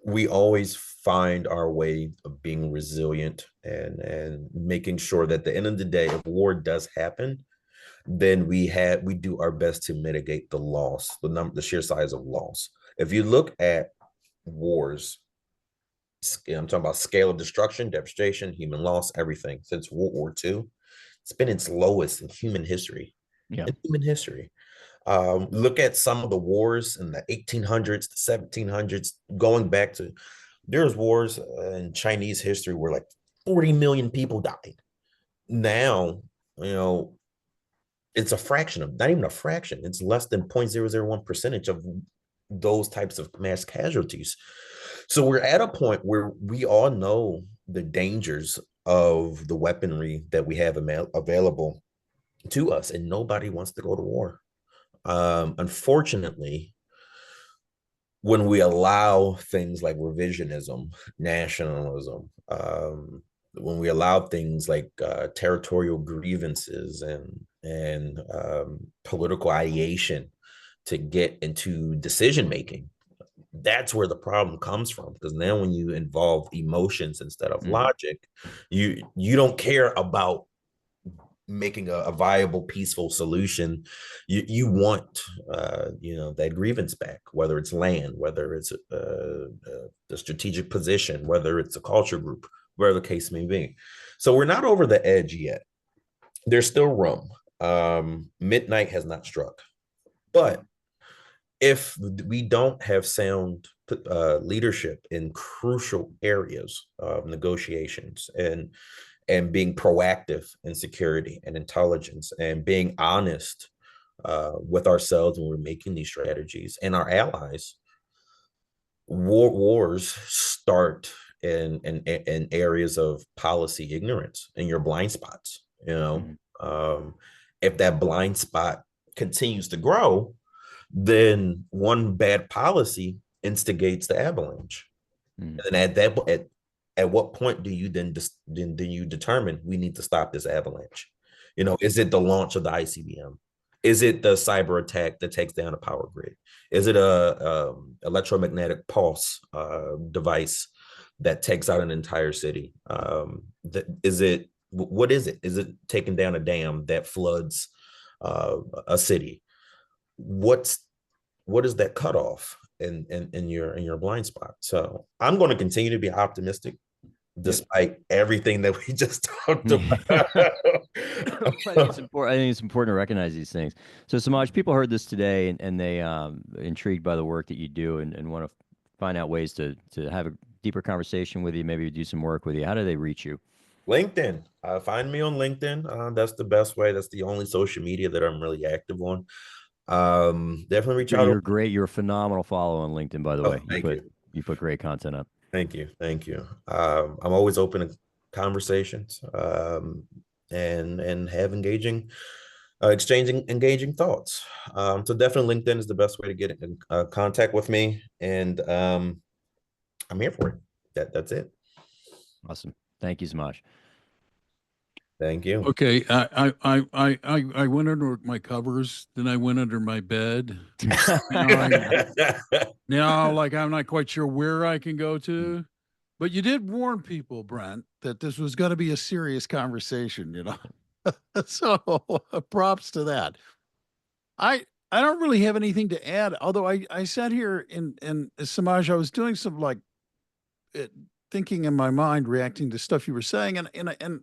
we always find our way of being resilient and making sure that at the end of the day, if war does happen, then we do our best to mitigate the loss, the sheer size of loss. If you look at wars, I'm talking about scale of destruction, devastation, human loss, everything since World War II, it's been its lowest in human history. Yeah. In human history. Look at some of the wars in the 1800s, the 1700s, going back to, there's wars in Chinese history where like 40 million people died. Now, it's a fraction of, not even a fraction, it's less than 0.001% of those types of mass casualties. So we're at a point where we all know the dangers of the weaponry that we have available to us, and nobody wants to go to war. Unfortunately, when we allow things like revisionism, nationalism, when we allow things like territorial grievances and political ideation to get into decision making, that's where the problem comes from. Because now, when you involve emotions instead of logic, you don't care about making a viable, peaceful solution. You want that grievance back, whether it's land, whether it's the strategic position, whether it's a culture group, whatever the case may be. So we're not over the edge yet. There's still room. Midnight has not struck, but if we don't have sound leadership in crucial areas of negotiations and being proactive in security and intelligence and being honest with ourselves when we're making these strategies and our allies, wars start in areas of policy ignorance and your blind spots. If that blind spot continues to grow, then one bad policy instigates the avalanche. And at what point do you then you determine we need to stop this avalanche? Is it the launch of the ICBM? Is it the cyber attack that takes down a power grid? Is it a electromagnetic pulse device that takes out an entire city? What is it? Is it taking down a dam that floods a city? What is that cutoff in your blind spot? So I'm going to continue to be optimistic despite everything that we just talked about. I think it's important to recognize these things. So Semaj, people heard this today and they intrigued by the work that you do and want to find out ways to have a deeper conversation with you, maybe do some work with you. How do they reach you? LinkedIn. Find me on LinkedIn. That's the best way. That's the only social media that I'm really active on. Definitely reach out. You're great. You're a phenomenal follow on LinkedIn, by the way. Thank you. You put great content up. Thank you. I'm always open to conversations and have exchanging engaging thoughts. So definitely LinkedIn is the best way to get in contact with me, and I'm here for it. That's it. Awesome. Thank you so much. Thank you. Okay, I went under my covers, then I went under my bed. Now, like, I'm not quite sure where I can go to, but you did warn people, Brent, that this was going to be a serious conversation. So props to that. I don't really have anything to add, although I sat here and Semaj, I was doing some thinking in my mind, reacting to stuff you were saying, and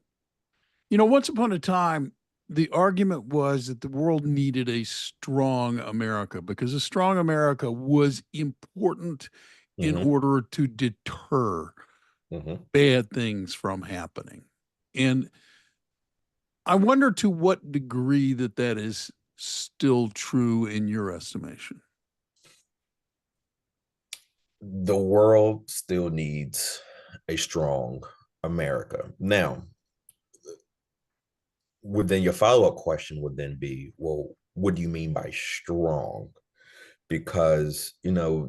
once upon a time, the argument was that the world needed a strong America because a strong America was important in order to deter bad things from happening. And I wonder to what degree that is still true in your estimation. The world still needs a strong America. Now, then your follow-up question would then be, well, what do you mean by strong? Because,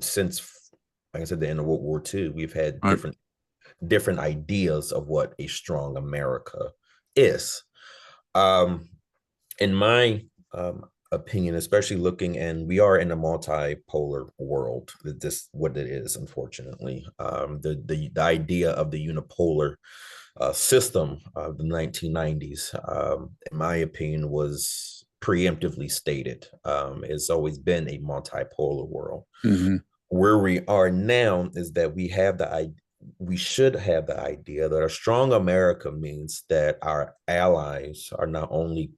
since, like I said, the end of World War II, we've had different ideas of what a strong America is. In my opinion, especially and we are in a multipolar world, this what it is, unfortunately. The idea of the unipolar system of the 1990s, in my opinion, was preemptively stated. It's always been a multipolar world. Where we are now is that we should have the idea that a strong America means that our allies are not only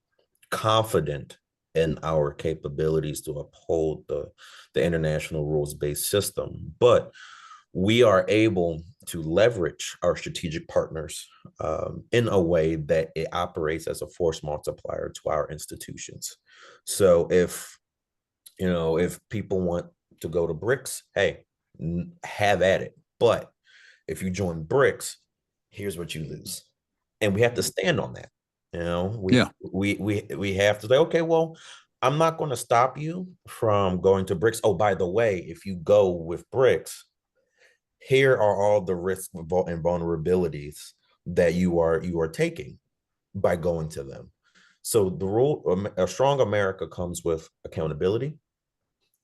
confident in our capabilities to uphold the international rules-based system, but we are able to leverage our strategic partners in a way that it operates as a force multiplier to our institutions. So if people want to go to BRICS, hey, have at it. But if you join BRICS, here's what you lose. and we have to stand on that. You know, Yeah. we have to say, okay, well, I'm not going to stop you from going to BRICS. Oh, by the way, if you go with BRICS, here are all the risks and vulnerabilities that you are taking by going to them. So the rule, a strong America comes with accountability,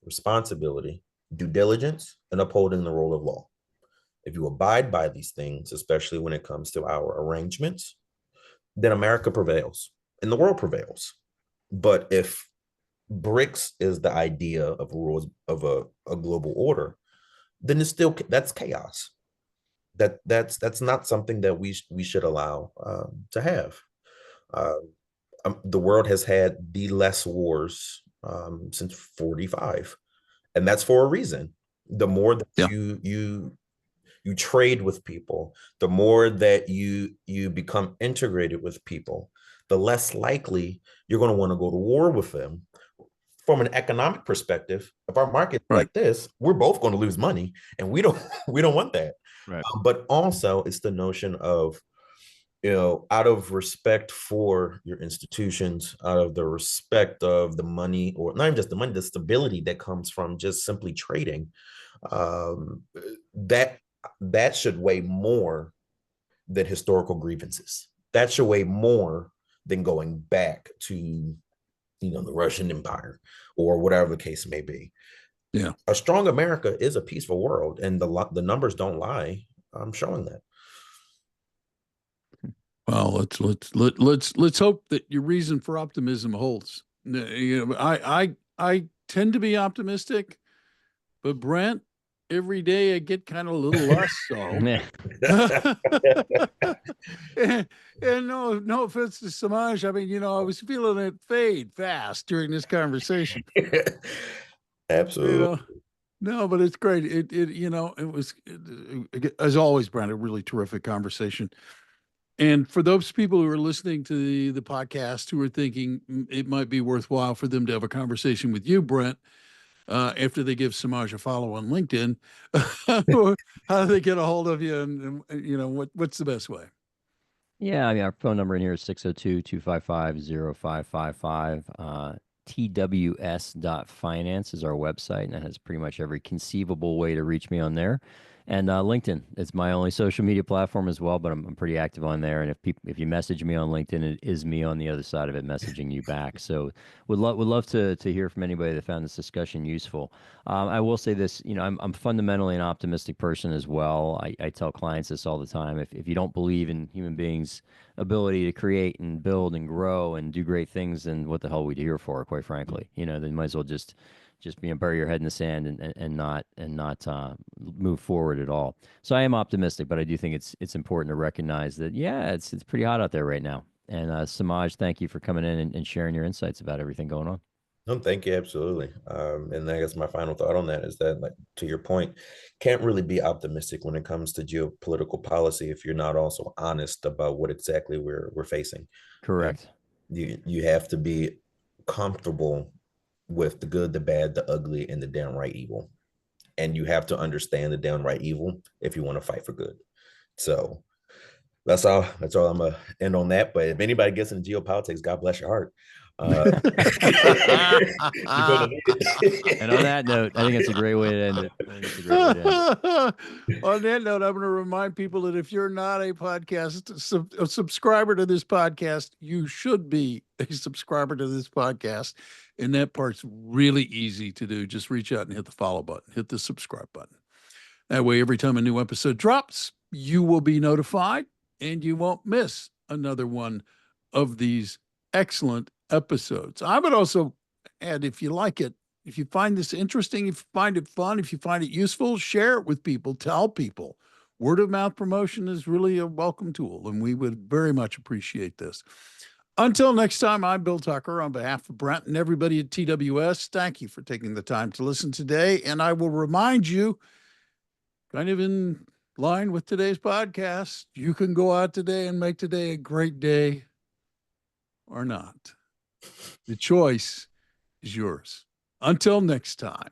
responsibility, due diligence, and upholding the rule of law. If you abide by these things, especially when it comes to our arrangements, then America prevails and the world prevails. But if BRICS is the idea of rules of a global order, then that's chaos. That's not something that we should allow to have. Uh, the world has had the less wars since 45, and that's for a reason. The more that Yeah. you trade with people, the more that you become integrated with people, the less likely you're going to want to go to war with them. From an economic perspective, if our market's Right. like this, we're both going to lose money, and we don't we don't want that. Right. But also, it's the notion of, out of respect for your institutions, out of the respect of the money, or not even just the money, the stability that comes from just simply trading, um, that that should weigh more than historical grievances. That should weigh more than going back to, the Russian Empire or whatever the case may be. Yeah. A strong America is a peaceful world, and the numbers don't lie. I'm showing that. Well, let's hope that your reason for optimism holds. I tend to be optimistic, but Brent, every day I get kind of a little less so. and no offense to Semaj. I mean, I was feeling it fade fast during this conversation. Absolutely. No, but it's great. It was, as always, Brent, a really terrific conversation. And for those people who are listening to the podcast who are thinking it might be worthwhile for them to have a conversation with you, Brent, after they give Semaj a follow on LinkedIn, how do they get a hold of you? And what's the best way? Yeah, I mean, our phone number in here is 602-255-0555. TWS.finance is our website, and it has pretty much every conceivable way to reach me on there. And LinkedIn is my only social media platform as well, but I'm pretty active on there. And if you message me on LinkedIn, it is me on the other side of it messaging you back. So would love to hear from anybody that found this discussion useful. I will say this, I'm fundamentally an optimistic person as well. I tell clients this all the time. If you don't believe in human beings' ability to create and build and grow and do great things, then what the hell are we here for, quite frankly? Then you might as well just bury your head in the sand and not move forward at all. So I am optimistic, but I do think it's important to recognize that it's pretty hot out there right now. And Semaj, thank you for coming in and sharing your insights about everything going on. No, thank you. Absolutely. And I guess my final thought on that is that, like, to your point, can't really be optimistic when it comes to geopolitical policy if you're not also honest about what exactly we're facing. Correct. You have to be comfortable with the good, the bad, the ugly, and the downright evil. And you have to understand the downright evil if you want to fight for good. So that's all. That's all. I'm gonna end on that. But if anybody gets into geopolitics, God bless your heart. You're gonna need it. And on that note, I think it's a great way to end it. I think it's a great way to end it. On that note, I'm going to remind people that if you're not a a subscriber to this podcast, you should be a subscriber to this podcast. And that part's really easy to do. Just reach out and hit the follow button, hit the subscribe button. That way, every time a new episode drops, you will be notified and you won't miss another one of these excellent episodes. I would also add, if you like it, if you find this interesting, if you find it fun, if you find it useful, share it with people, tell people. Word of mouth promotion is really a welcome tool, and we would very much appreciate this. Until next time, I'm Bill Tucker on behalf of Brent and everybody at TWS. Thank you for taking the time to listen today. And I will remind you, kind of in line with today's podcast, you can go out today and make today a great day or not. The choice is yours. Until next time.